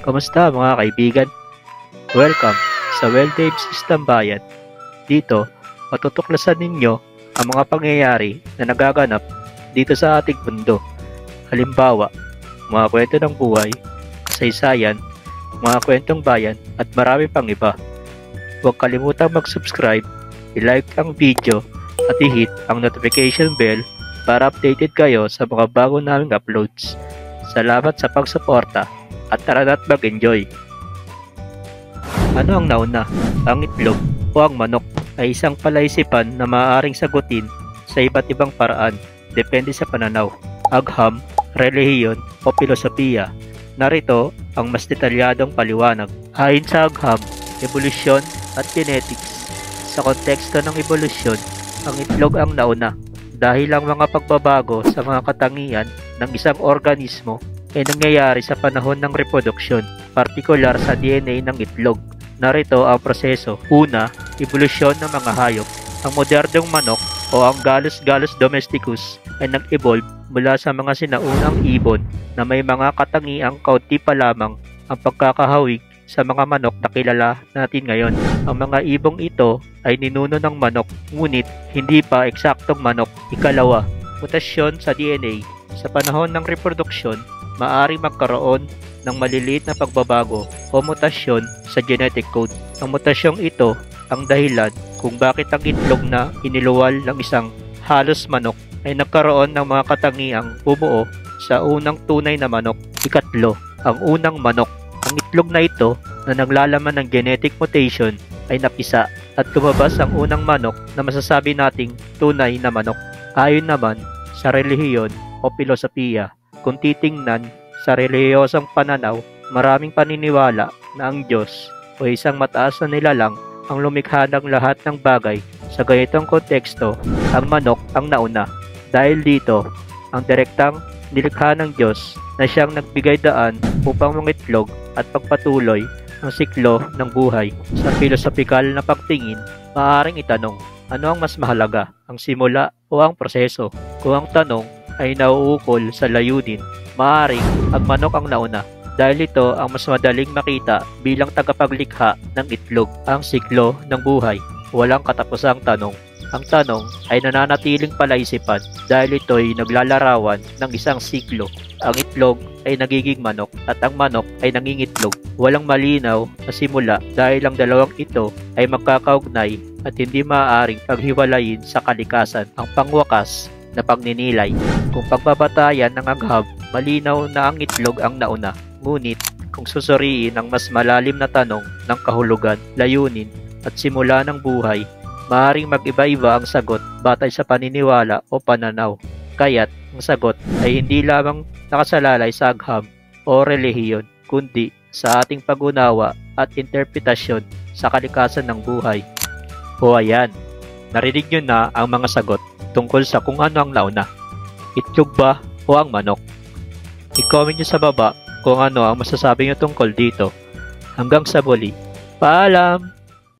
Kamusta mga kaibigan? Welcome sa Well-Named System Bayan. Dito, matutuklasan ninyo ang mga pangyayari na nagaganap dito sa ating mundo. Halimbawa, mga kwento ng buhay, kasaysayan, mga kwentong bayan at marami pang iba. Huwag kalimutang mag-subscribe, i-like ang video at i-hit ang notification bell para updated kayo sa mga bago naming uploads. Salamat sa pagsuporta at tara na't mag-enjoy! Ano ang nauna? Ang itlog o ang manok ay isang palaisipan na maaaring sagutin sa iba't ibang paraan depende sa pananaw, agham, relihiyon o filosofiya. Narito ang mas detalyadong paliwanag. Ayon sa agham, evolusyon at genetics. Sa konteksto ng evolusyon, ang itlog ang nauna dahil ang mga pagbabago sa mga katangian ng isang organismo ay nangyayari sa panahon ng reproduksyon, partikular sa DNA ng itlog. Narito ang proseso. Una, evolusyon ng mga hayop. Ang modernong manok o ang Gallus domesticus ay nag-evolve mula sa mga sinaunang ibon na may mga katangiang kaunti pa lamang ang pagkakahawig sa mga manok na kilala natin ngayon. Ang mga ibong ito ay ninuno ng manok, ngunit hindi pa eksaktong manok. Ikalawa, mutasyon sa DNA. Sa panahon ng reproduksyon, maaari magkaroon ng maliliit na pagbabago o mutasyon sa genetic code. Ang mutasyong ito ang dahilan kung bakit ang itlog na iniluwal ng isang halos manok ay nagkaroon ng mga katangiang bumuo sa unang tunay na manok. Ikatlo, ang unang manok. Ang itlog na ito na naglalaman ng genetic mutation ay napisa at lumabas ang unang manok na masasabi nating tunay na manok. Ayon naman sa relihiyon o filosofiya, kung titingnan sa relihiyosong pananaw, maraming paniniwala na ang Diyos o isang mataas na nilalang ang lumikha ng lahat ng bagay. Sa ganitong konteksto, ang manok ang nauna. Dahil dito, ang direktang nilikha ng Diyos na siyang nagbigay daan upang mangitlog at pagpatuloy ang siklo ng buhay. Sa filosofikal na pagtingin, maaaring itanong, ano ang mas mahalaga, ang simula o ang proseso? Kung ang tanong ay nauukol sa layunin, maaaring ang manok ang nauna dahil ito ang mas madaling makita bilang tagapaglikha ng itlog, ang siklo ng buhay. Walang katapusang tanong. Ang tanong ay nananatiling palaisipan dahil ito'y naglalarawan ng isang siklo. Ang itlog ay nagiging manok at ang manok ay nangingitlog. Walang malinaw na simula dahil ang dalawang ito ay magkakaugnay at hindi maaaring paghiwalayin sa kalikasan. Ang pangwakas na pagninilay. Kung pagbabatayan ng agham, malinaw na ang itlog ang nauna. Ngunit kung susuriin ang mas malalim na tanong ng kahulugan, layunin at simula ng buhay, maaaring mag-iba-iba ang sagot batay sa paniniwala o pananaw. Kaya't ang sagot ay hindi lamang nakasalalay sa agham o relihiyon, kundi sa ating pag-unawa at interpretasyon sa kalikasan ng buhay. O ayan, narinig nyo na ang mga sagot tungkol sa kung ano ang nauna. Itlog ba o ang manok? I-comment nyo sa baba kung ano ang masasabi nyo tungkol dito. Hanggang sa muli, paalam!